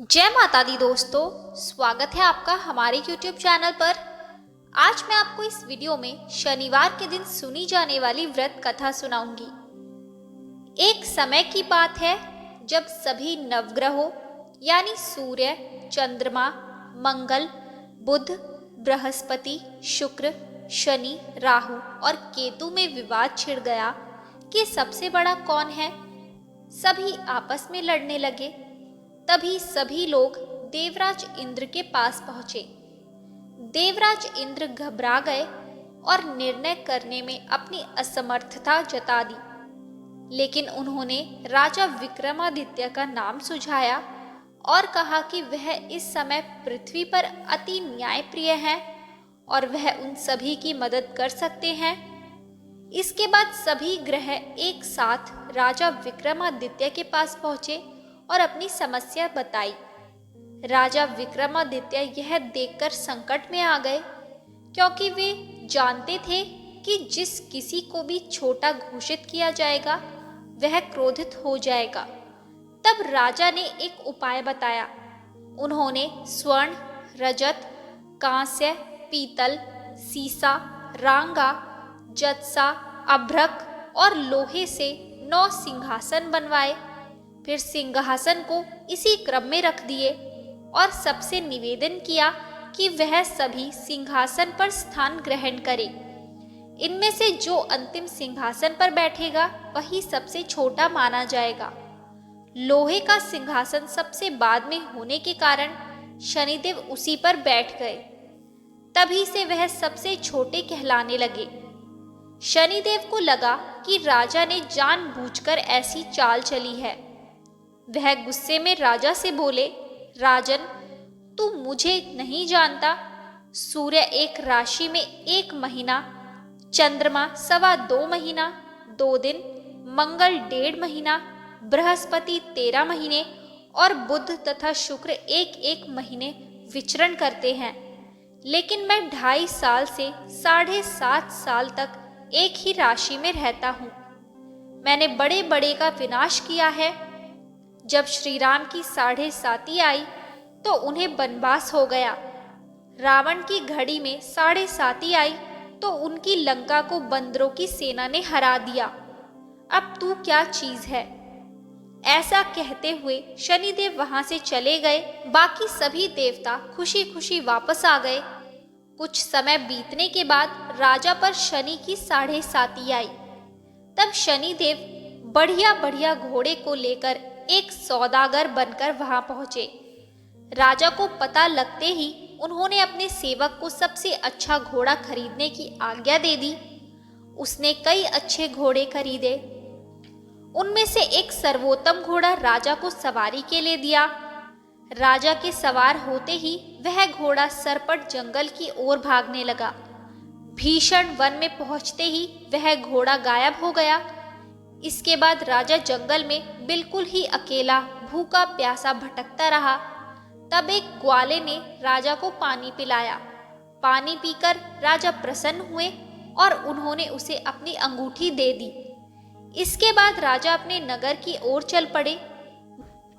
जय माता दी दोस्तों, स्वागत है आपका हमारे YouTube चैनल पर। आज मैं आपको इस वीडियो में शनिवार के दिन सुनी जाने वाली व्रत कथा सुनाऊंगी। एक समय की बात है जब सभी नवग्रहों यानी सूर्य, चंद्रमा, मंगल, बुध, बृहस्पति, शुक्र, शनि, राहु और केतु में विवाद छिड़ गया कि सबसे बड़ा कौन है। सभी आपस में लड़ने लगे। तभी सभी लोग देवराज इंद्र के पास पहुंचे। देवराज इंद्र घबरा गए और निर्णय करने में अपनी असमर्थता जता दी। लेकिन उन्होंने राजा विक्रमादित्य का नाम सुझाया और कहा कि वह इस समय पृथ्वी पर अति न्यायप्रिय हैं और वह उन सभी की मदद कर सकते हैं। इसके बाद सभी ग्रह एक साथ राजा विक्रमादित्य के पास पहुंचे और अपनी समस्या बताई। राजा विक्रमादित्य यह देखकर संकट में आ गए, क्योंकि वे जानते थे कि जिस किसी को भी छोटा घोषित किया जाएगा वह क्रोधित हो जाएगा। तब राजा ने एक उपाय बताया। उन्होंने स्वर्ण, रजत, कांस्य, पीतल, सीसा, रांगा, जत्सा, अभ्रक और लोहे से 9 सिंहासन बनवाए। फिर सिंहासन को इसी क्रम में रख दिए और सबसे निवेदन किया कि वह सभी सिंहासन पर स्थान ग्रहण करे। इनमें से जो अंतिम सिंहासन पर बैठेगा वही सबसे छोटा माना जाएगा। लोहे का सिंहासन सबसे बाद में होने के कारण शनिदेव उसी पर बैठ गए। तभी से वह सबसे छोटे कहलाने लगे। शनिदेव को लगा कि राजा ने जानबूझकर ऐसी चाल चली है। वह गुस्से में राजा से बोले, राजन, तू मुझे नहीं जानता। सूर्य एक राशि में 1 महीना, चंद्रमा 2.25 महीना 2 दिन, मंगल 1.5 महीना, बृहस्पति 13 महीने और बुध तथा शुक्र 1-1 महीने विचरण करते हैं। लेकिन मैं 2.5 साल से 7.5 साल तक एक ही राशि में रहता हूँ। मैंने बड़े बड़े का विनाश किया है। जब श्री राम की 7.5 आई तो उन्हें वनवास हो गया। रावण की घड़ी में 7.5 आई तो उनकी लंका को बंदरों की सेना ने हरा दिया। अब तू क्या चीज है? ऐसा कहते हुए शनिदेव वहां से चले गए। बाकी सभी देवता खुशी खुशी वापस आ गए। कुछ समय बीतने के बाद राजा पर शनि की 7.5 आई। तब शनिदेव बढ़िया बढ़िया घोड़े को लेकर एक सौदागर बनकर वहां पहुंचे। राजा को पता लगते ही उन्होंने अपने सेवक को सबसे अच्छा घोड़ा खरीदने की आज्ञा दे दी। उसने कई अच्छे घोड़े खरीदे। उनमें से एक सर्वोत्तम घोड़ा राजा को सवारी के लिए दिया। राजा के सवार होते ही वह घोड़ा सरपट जंगल की ओर भागने लगा। भीषण वन में पहुंचते ही वह घोड़ा गायब हो गया। इसके बाद राजा जंगल में बिल्कुल ही अकेला भूखा प्यासा भटकता रहा। तब एक ग्वाले ने राजा को पानी पिलाया। पानी पीकर राजा प्रसन्न हुए और उन्होंने उसे अपनी अंगूठी दे दी। इसके बाद राजा अपने नगर की ओर चल पड़े।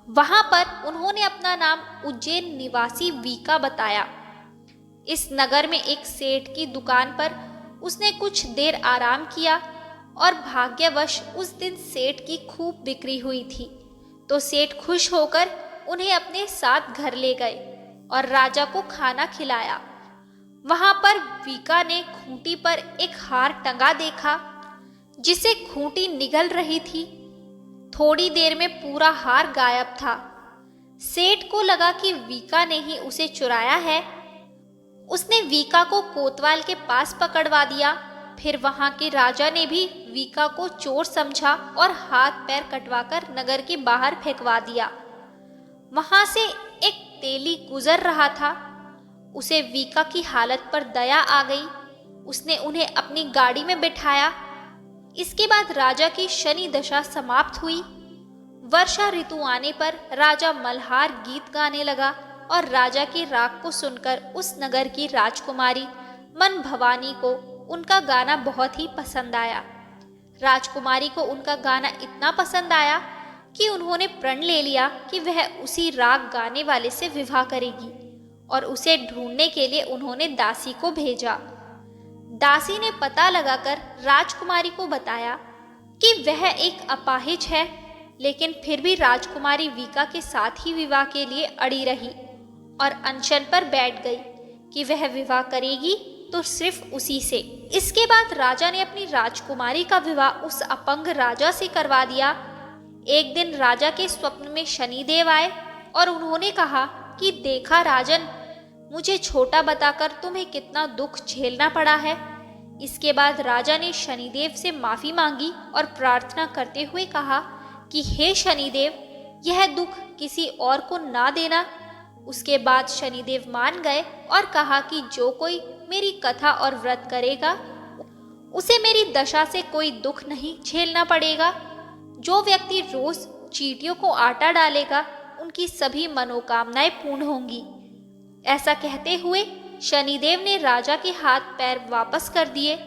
वहां पर उन्होंने अपना नाम उज्जैन निवासी वीका बताया। इस नगर में एक सेठ की दुकान पर उसने कुछ देर आराम किया और भाग्यवश उस दिन सेठ की खूब बिक्री हुई थी। तो सेठ खुश होकर उन्हें अपने साथ घर ले गए और राजा को खाना खिलाया। वहां पर वीका ने खूंटी पर एक हार टंगा देखा, जिसे खूंटी निगल रही थी। थोड़ी देर में पूरा हार गायब था। सेठ को लगा कि वीका ने ही उसे चुराया है। उसने वीका को कोतवाल के पास पकड़वा दिया। फिर वहां के राजा ने भी वीका को चोर समझा और हाथ पैर कटवाकर नगर के बाहर फेंकवा दिया। वहां से एक तेली गुजर रहा था। उसे वीका की हालत पर दया आ गई। उसने उन्हें अपनी गाड़ी में बिठाया। इसके बाद राजा की शनि दशा समाप्त हुई। वर्षा ऋतु आने पर राजा मल्हार गीत गाने लगा और राजा की राग को सुनकर उस नगर की राजकुमारी मन भवानी को उनका गाना बहुत ही पसंद आया। राजकुमारी को उनका गाना इतना पसंद आया कि उन्होंने प्रण ले लिया कि वह उसी राग गाने वाले से विवाह करेगी और उसे ढूंढने के लिए उन्होंने दासी को भेजा। दासी ने पता लगाकर राजकुमारी को बताया कि वह एक अपाहिज है, लेकिन फिर भी राजकुमारी वीका के साथ ही विवाह के लिए अड़ी रही और अनशन पर बैठ गई कि वह विवाह करेगी तो सिर्फ उसी से। इसके बाद राजा ने अपनी राजकुमारी का विवाह उस अपंग राजा से करवा दिया। एक दिन राजा के स्वप्न में शनिदेव आए और उन्होंने कहा कि देखा राजन, मुझे छोटा बताकर तुम्हें कितना दुख झेलना पड़ा है। इसके बाद राजा ने शनिदेव से माफी मांगी और प्रार्थना करते हुए कहा कि हे शनिदेव, यह दुख किसी और को ना देना। उसके बाद शनिदेव मान गए और कहा कि जो कोई मेरी कथा और व्रत करेगा उसे मेरी दशा से कोई दुख नहीं झेलना पड़ेगा। जो व्यक्ति रोज चींटियों को आटा डालेगा उनकी सभी मनोकामनाएं पूर्ण होंगी। ऐसा कहते हुए शनिदेव ने राजा के हाथ पैर वापस कर दिए।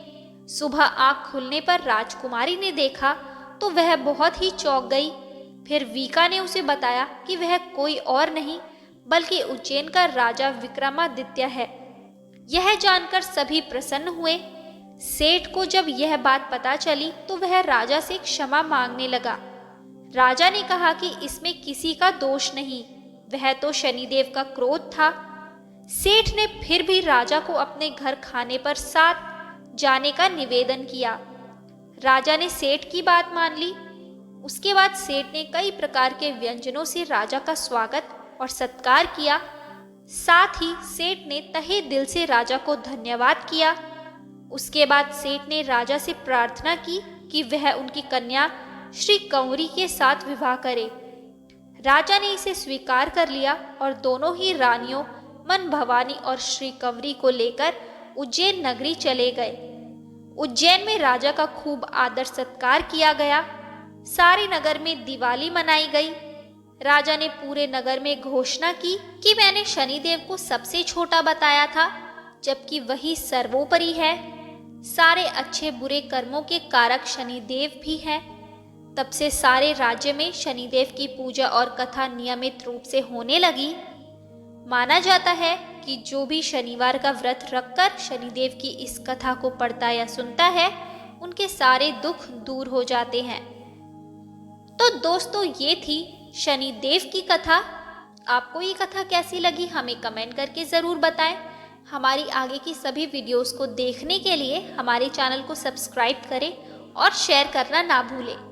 सुबह आंख खुलने पर राजकुमारी ने देखा तो वह बहुत ही चौंक गई। फिर वीका ने उसे बताया कि वह कोई और नहीं बल्कि उज्जैन का राजा विक्रमादित्य है। यह जानकर सभी प्रसन्न हुए। सेठ को जब यह बात पता चली तो वह राजा से क्षमा मांगने लगा। राजा ने कहा कि इसमें किसी का दोष नहीं, वह तो शनिदेव का क्रोध था। सेठ ने फिर भी राजा को अपने घर खाने पर साथ जाने का निवेदन किया। राजा ने सेठ की बात मान ली। उसके बाद सेठ ने कई प्रकार के व्यंजनों से राजा का स्वागत और सत्कार किया। साथ ही सेठ ने तहे दिल से राजा को धन्यवाद किया। उसके बाद सेठ ने राजा से प्रार्थना की कि वह उनकी कन्या श्री कंवरी के साथ विवाह करे। राजा ने इसे स्वीकार कर लिया और दोनों ही रानियों मन भवानी और श्री कंवरी को लेकर उज्जैन नगरी चले गए। उज्जैन में राजा का खूब आदर सत्कार किया गया। सारे नगर में दिवाली मनाई गई। राजा ने पूरे नगर में घोषणा की कि मैंने शनिदेव को सबसे छोटा बताया था, जबकि वही सर्वोपरि है। सारे अच्छे बुरे कर्मों के कारक शनिदेव भी हैं। तब से सारे राज्य में शनिदेव की पूजा और कथा नियमित रूप से होने लगी। माना जाता है कि जो भी शनिवार का व्रत रखकर शनिदेव की इस कथा को पढ़ता या सुनता है, उनके सारे दुख दूर हो जाते हैं। तो दोस्तों, ये थी शनिदेव की कथा। आपको ये कथा कैसी लगी हमें कमेंट करके ज़रूर बताएं। हमारी आगे की सभी वीडियोस को देखने के लिए हमारे चैनल को सब्सक्राइब करें और शेयर करना ना भूलें।